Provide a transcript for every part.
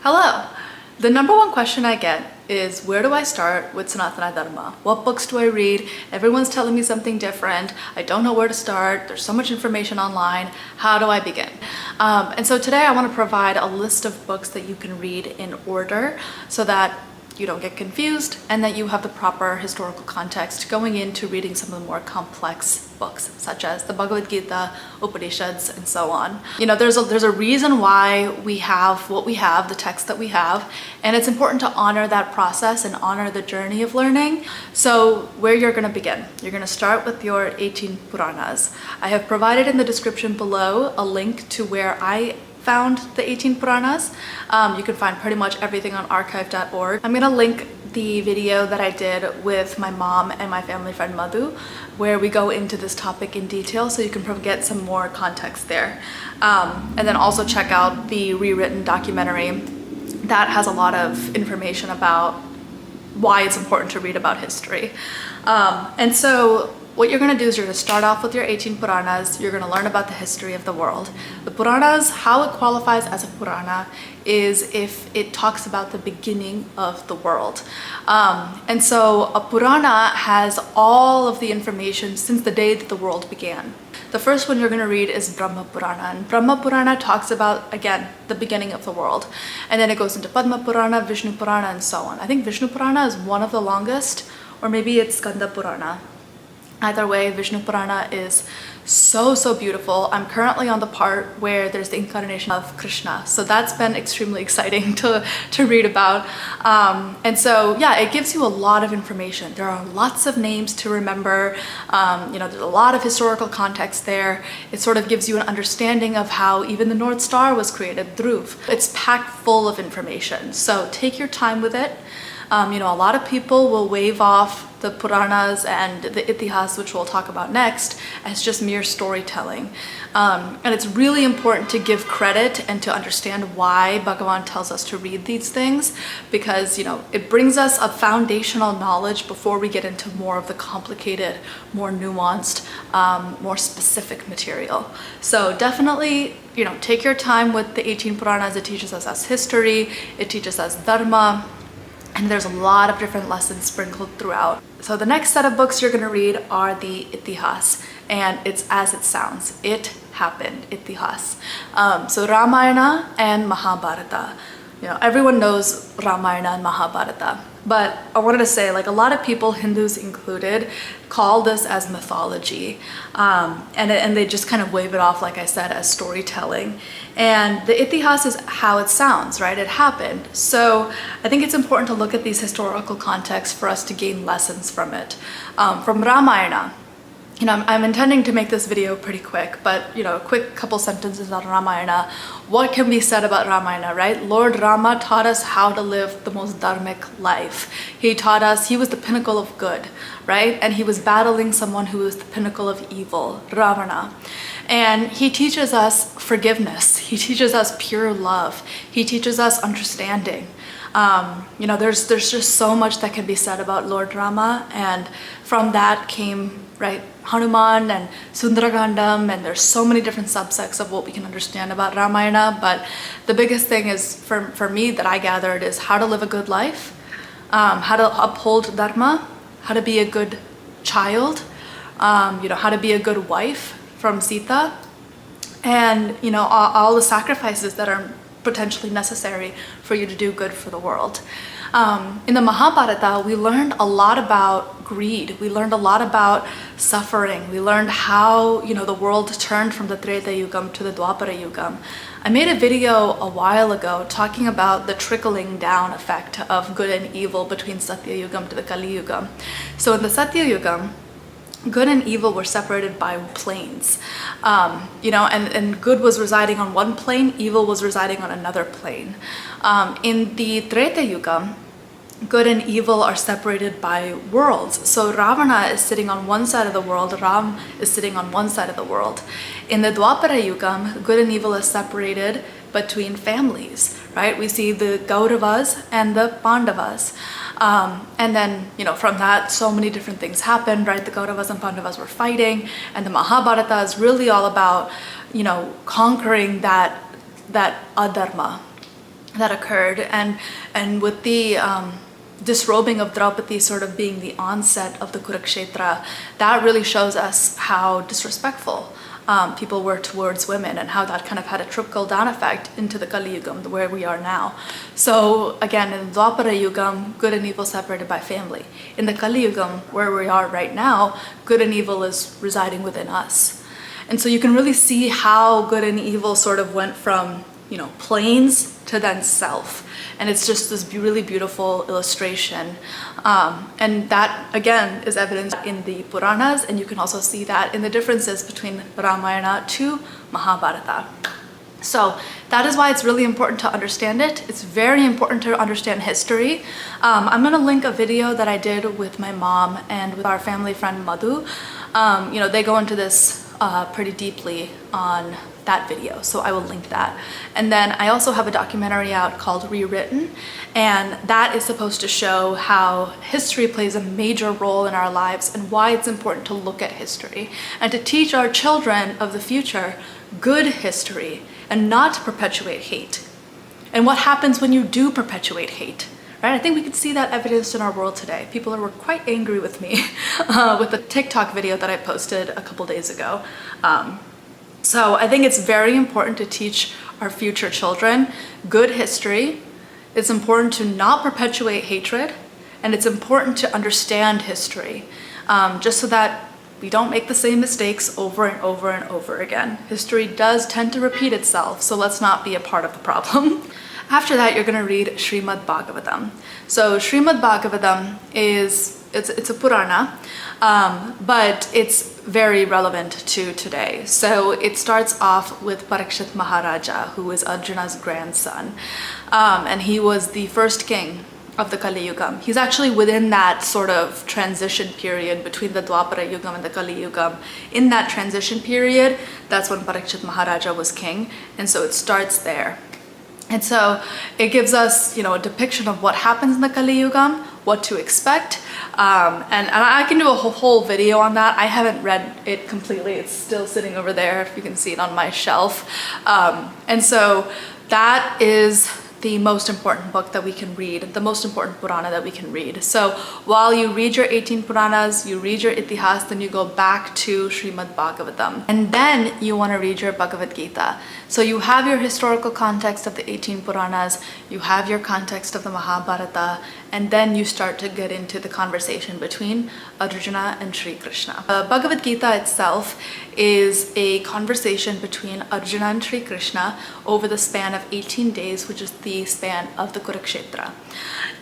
Hello! The number one question I get is, where do I start with Sanatana Dharma? What books do I read? Everyone's telling me something different. I don't know where to start. There's so much information online. How do I begin? And so today I want to provide a list of books that you can read in order so that you don't get confused and that you have the proper historical context going into reading some of the more complex books, such as the Bhagavad Gita, Upanishads, and so on. You know, there's a reason why we have what we have, the text that we have, and it's important to honor that process and honor the journey of learning. So where you're going to begin, you're going to start with your 18 Puranas. I have provided in the description below a link to where I found the 18 Puranas. You can find pretty much everything on archive.org. I'm gonna link the video that I did with my mom and my family friend Madhu, where we go into this topic in detail, so you can get some more context there. And then also check out the rewritten documentary that has a lot of information about why it's important to read about history. And so what you're going to do is you're going to start off with your 18 Puranas. You're going to learn about the history of the world. The Puranas, how it qualifies as a Purana is if it talks about the beginning of the world. And so a Purana has all of the information since the day that the world began. The first one you're going to read is Brahma Purana. And Brahma Purana talks about, again, the beginning of the world. And then it goes into Padma Purana, Vishnu Purana, and so on. I think Vishnu Purana is one of the longest, or maybe it's Skanda Purana. Either way, Vishnu Purana is so beautiful. I'm currently on the part where there's the incarnation of Krishna. So that's been extremely exciting to read about. And so, yeah, it gives you a lot of information. There are lots of names to remember. You know, there's a lot of historical context there. It sort of gives you an understanding of how even the North Star was created, Dhruv. It's packed full of information. So take your time with it. You know, a lot of people will wave off the Puranas and the Itihas, which we'll talk about next, as just mere storytelling. And it's really important to give credit and to understand why Bhagavan tells us to read these things, because, you know, it brings us a foundational knowledge before we get into more of the complicated, more nuanced, more specific material. So definitely, you know, take your time with the 18 Puranas. It teaches us as history, it teaches us Dharma, and there's a lot of different lessons sprinkled throughout. So the next set of books you're going to read are the Itihas, and it's as it sounds. It happened, Itihas. So Ramayana and Mahabharata. You know, everyone knows Ramayana and Mahabharata, but I wanted to say, like, a lot of people, Hindus included, call this as mythology, and they just kind of wave it off, like I said, as storytelling. And the Itihas is how it sounds, right? It happened. So I think it's important to look at these historical contexts for us to gain lessons from it. From Ramayana, you know, I'm intending to make this video pretty quick, but, you know, a quick couple sentences on Ramayana. What can be said about Ramayana, right? Lord Rama taught us how to live the most dharmic life. He taught us, he was the pinnacle of good, right? And he was battling someone who was the pinnacle of evil, Ravana. And he teaches us forgiveness. He teaches us pure love. He teaches us understanding. You know, there's just so much that can be said about Lord Rama, and from that came, right, Hanuman and Sundaragandam, and there's so many different subsects of what we can understand about Ramayana. But the biggest thing is, for me, that I gathered is how to live a good life, how to uphold Dharma, how to be a good child, you know, how to be a good wife from Sita, and, you know, all the sacrifices that are potentially necessary for you to do good for the world. In the Mahabharata, we learned a lot about greed. We learned a lot about suffering. We learned how, you know, the world turned from the Treta Yugam to the Dwapara Yugam. I made a video a while ago talking about the trickling down effect of good and evil between Satya Yugam to the Kali Yugam. So in the Satya Yugam, good and evil were separated by planes, you know, and good was residing on one plane, evil was residing on another plane. In the Treta Yuga, good and evil are separated by worlds. So Ravana is sitting on one side of the world, Ram is sitting on one side of the world. In the Dwapara Yuga, good and evil is separated between families, right? We see the Kauravas and the Pandavas. And then, you know, from that, so many different things happened, right? The Kauravas and Pandavas were fighting, and the Mahabharata is really all about, you know, conquering that adharma. that occurred, and with the disrobing of Draupadi sort of being the onset of the Kurukshetra, that really shows us how disrespectful people were towards women, and how that kind of had a trickle down effect into the Kali Yugam, where we are now. So again, in Dwapara Yugam, good and evil separated by family. In the Kali Yugam, where we are right now, good and evil is residing within us. And so you can really see how good and evil sort of went from, planes to then self. And it's just this really beautiful illustration. And that, again, is evident in the Puranas, and you can also see that in the differences between Ramayana to Mahabharata. So that is why it's really important to understand it. It's very important to understand history. I'm going to link a video that I did with my mom and with our family friend Madhu. They go into this pretty deeply on that video, so I will link that. And then I also have a documentary out called Rewritten, and that is supposed to show how history plays a major role in our lives and why it's important to look at history and to teach our children of the future good history and not to perpetuate hate. And what happens when you do perpetuate hate? Right? I think we can see that evidenced in our world today. People were quite angry with me with the TikTok video that I posted a couple days ago. So I think it's very important to teach our future children good history. It's important to not perpetuate hatred, and it's important to understand history, just so that we don't make the same mistakes over and over and over again. History does tend to repeat itself, so let's not be a part of the problem. After that, you're going to read Srimad Bhagavatam. So Srimad Bhagavatam it's a Purana, but it's very relevant to today. So it starts off with Parikshit Maharaja, who is Arjuna's grandson, and he was the first king of the Kali Yugam. He's actually within that sort of transition period between the Dwapara Yugam and the Kali Yugam. In that transition period, that's when Parikshit Maharaja was king, and so it starts there. And so it gives us, a depiction of what happens in the Kali Yugam, what to expect. And I can do a whole video on that. I haven't read it completely. It's still sitting over there, if you can see it on my shelf. And so that is the most important book that we can read, the most important Purana that we can read. So while you read your 18 Puranas, you read your Itihas, then you go back to Srimad Bhagavatam. And then you want to read your Bhagavad Gita. So you have your historical context of the 18 Puranas, you have your context of the Mahabharata, and then you start to get into the conversation between Arjuna and Sri Krishna. Bhagavad Gita itself is a conversation between Arjuna and Sri Krishna over the span of 18 days, which is the span of the Kurukshetra.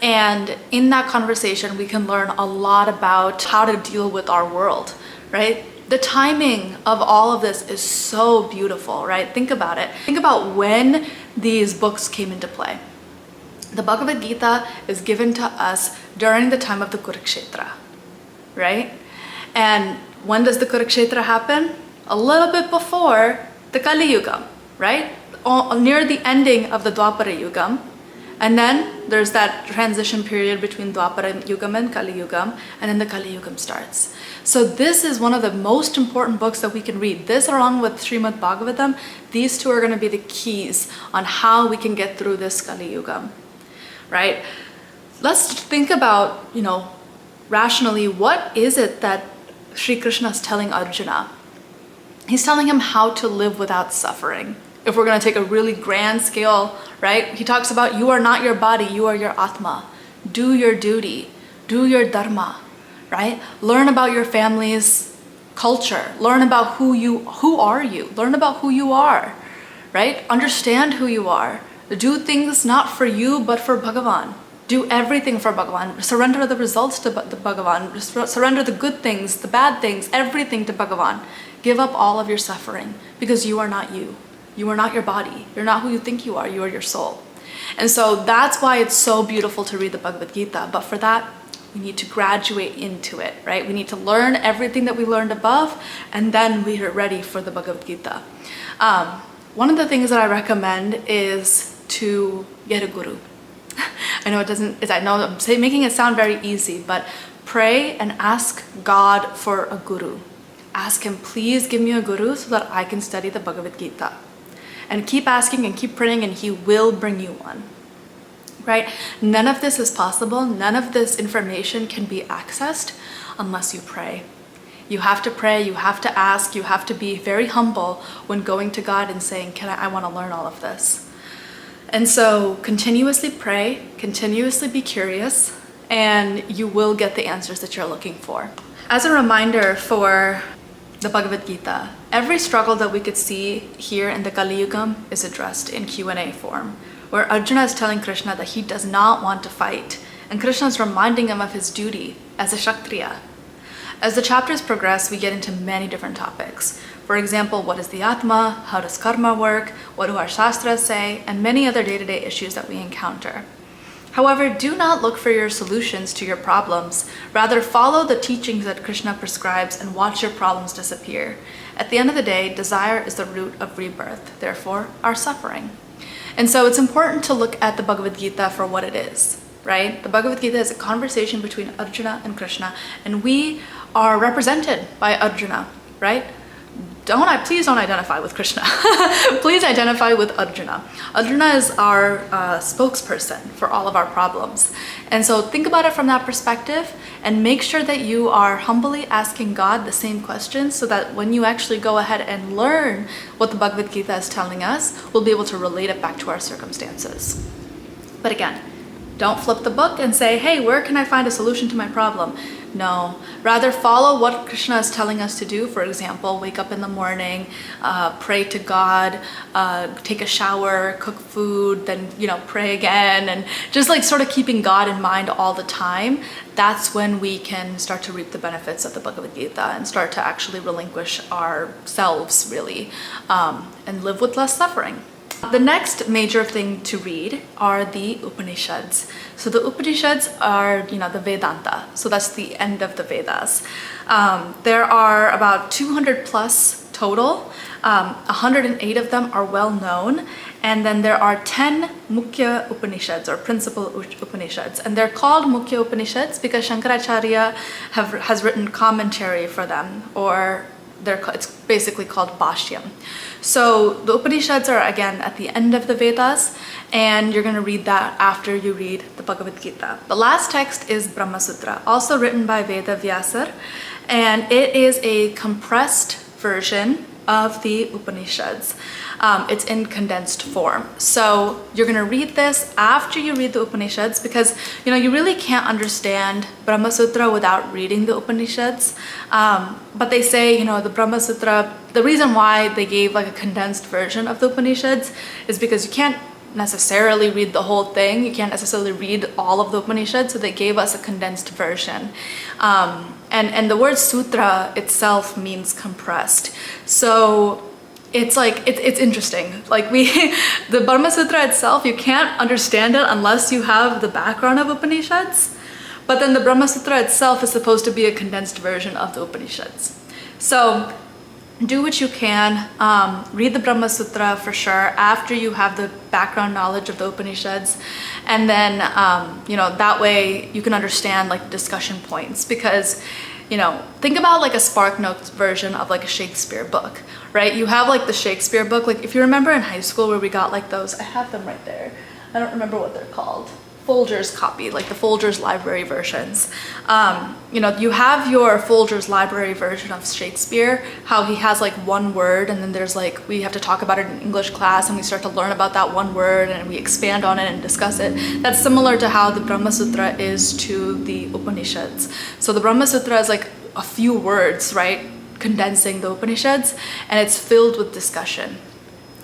And in that conversation, we can learn a lot about how to deal with our world, right? The timing of all of this is so beautiful, right? Think about it. Think about when these books came into play. The Bhagavad Gita is given to us during the time of the Kurukshetra, right? And when does the Kurukshetra happen? A little bit before the Kali Yugam, right? Near the ending of the Dwapara Yugam. And then there's that transition period between Dwapara Yugam and Kali Yugam, and then the Kali Yugam starts. So this is one of the most important books that we can read. This, along with Srimad Bhagavatam, these two are going to be the keys on how we can get through this Kali Yugam, right? Let's think about, rationally, what is it that Sri Krishna is telling Arjuna? He's telling him how to live without suffering. If we're going to take a really grand scale, right? He talks about you are not your body, you are your Atma. Do your duty, do your dharma, right? Learn about your family's culture. Learn about who are you? Learn about who you are, right? Understand who you are. Do things not for you, but for Bhagavan. Do everything for Bhagavan. Surrender the results to the Bhagavan. Surrender the good things, the bad things, everything to Bhagavan. Give up all of your suffering, because you are not you. You are not your body. You're not who you think you are. You are your soul. And so that's why it's so beautiful to read the Bhagavad Gita. But for that, we need to graduate into it, right? We need to learn everything that we learned above, and then we are ready for the Bhagavad Gita. One of the things that I recommend is to get a guru. I know I'm making it sound very easy, but pray and ask God for a guru. Ask him, please give me a guru so that I can study the Bhagavad Gita. And keep asking and keep praying, and he will bring you one. right? None of this is possible. None of this information can be accessed unless you pray. You have to pray, you have to ask, you have to be very humble when going to God and saying, I want to learn all of this. And so continuously pray, continuously be curious, and you will get the answers that you're looking for. As a reminder for the Bhagavad Gita, every struggle that we could see here in the Kali Yugam is addressed in Q&A form, where Arjuna is telling Krishna that he does not want to fight, and Krishna is reminding him of his duty as a Kshatriya. As the chapters progress, we get into many different topics. For example, what is the Atma, how does karma work, what do our Shastras say, and many other day-to-day issues that we encounter. However, do not look for your solutions to your problems. Rather, follow the teachings that Krishna prescribes and watch your problems disappear. At the end of the day, desire is the root of rebirth, therefore, our suffering. And so it's important to look at the Bhagavad Gita for what it is, right? The Bhagavad Gita is a conversation between Arjuna and Krishna, and we are represented by Arjuna, right? Please don't identify with Krishna. Please identify with Arjuna. Arjuna is our spokesperson for all of our problems. And so think about it from that perspective and make sure that you are humbly asking God the same questions so that when you actually go ahead and learn what the Bhagavad Gita is telling us, we'll be able to relate it back to our circumstances. But again, don't flip the book and say, hey, where can I find a solution to my problem? No, rather follow what Krishna is telling us to do. For example, wake up in the morning, pray to God, take a shower, cook food, then, pray again, and just like sort of keeping God in mind all the time. That's when we can start to reap the benefits of the Bhagavad Gita and start to actually relinquish ourselves really, and live with less suffering. The next major thing to read are the Upanishads. So the Upanishads are, the Vedanta. So that's the end of the Vedas. There are about 200 plus total. 108 of them are well known. And then there are 10 Mukhya Upanishads or principal Upanishads. And they're called Mukhya Upanishads because Shankaracharya has written commentary for them, or it's basically called Bhashyam. So the Upanishads are again at the end of the Vedas, and you're going to read that after you read the Bhagavad Gita. The last text is Brahma Sutra, also written by Veda Vyasar, and it is a compressed version of the Upanishads. It's in condensed form. So you're going to read this after you read the Upanishads because, you really can't understand Brahma Sutra without reading the Upanishads. But they say, the Brahma Sutra, the reason why they gave like a condensed version of the Upanishads is because you can't necessarily read the whole thing. You can't necessarily read all of the Upanishads, so they gave us a condensed version. And the word sutra itself means compressed. So it's like, it's interesting. Like the Brahma Sutra itself, you can't understand it unless you have the background of Upanishads. But then the Brahma Sutra itself is supposed to be a condensed version of the Upanishads. So do what you can, read the Brahma Sutra for sure after you have the background knowledge of the Upanishads, and then that way you can understand like discussion points, because think about like a SparkNotes version of like a Shakespeare book, right? You have like the Shakespeare book, like if you remember in high school where we got like those, I have them right there, I don't remember what they're called, Folger's copy, like the Folger's library versions. You have your Folger's library version of Shakespeare, how he has like one word, and then there's like, we have to talk about it in English class and we start to learn about that one word and we expand on it and discuss it. That's similar to how the Brahma Sutra is to the Upanishads. So the Brahma Sutra is like a few words, right? Condensing the Upanishads, and it's filled with discussion.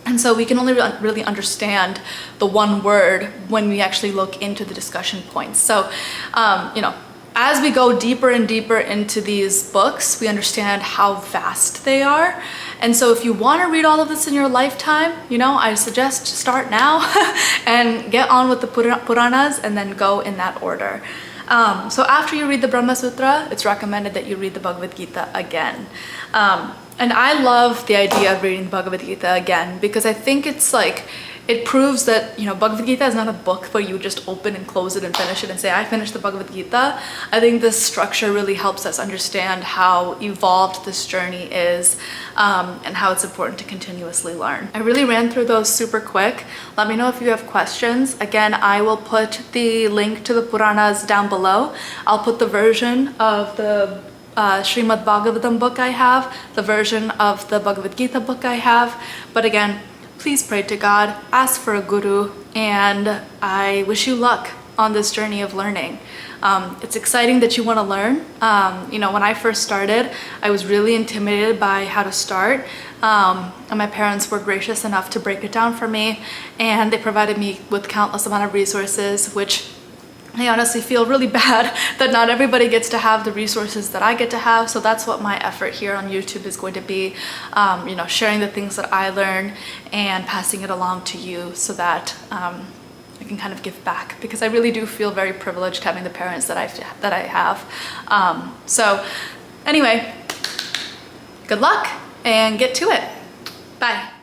And so we can only really understand the one word when we actually look into the discussion points. So, as we go deeper and deeper into these books, we understand how vast they are. And so if you want to read all of this in your lifetime, I suggest start now and get on with the Puranas and then go in that order. So after you read the Brahma Sutra, it's recommended that you read the Bhagavad Gita again. And I love the idea of reading the Bhagavad Gita again because I think it's like, it proves that, you know, Bhagavad Gita is not a book where you just open and close it and finish it and say, I finished the Bhagavad Gita. I think this structure really helps us understand how evolved this journey is, and how it's important to continuously learn. I really ran through those super quick. Let me know if you have questions. Again, I will put the link to the Puranas down below. I'll put the version of the Srimad Bhagavatam book I have, the version of the Bhagavad Gita book I have. But again, please pray to God, ask for a guru, and I wish you luck on this journey of learning. It's exciting that you want to learn. You know, when I first started, I was really intimidated by how to start. And my parents were gracious enough to break it down for me, and they provided me with countless amount of resources, which I honestly feel really bad that not everybody gets to have the resources that I get to have. So that's what my effort here on YouTube is going to be, you know, sharing the things that I learn and passing it along to you so that I can kind of give back, because I really do feel very privileged having the parents that I have. So anyway, good luck and get to it. Bye.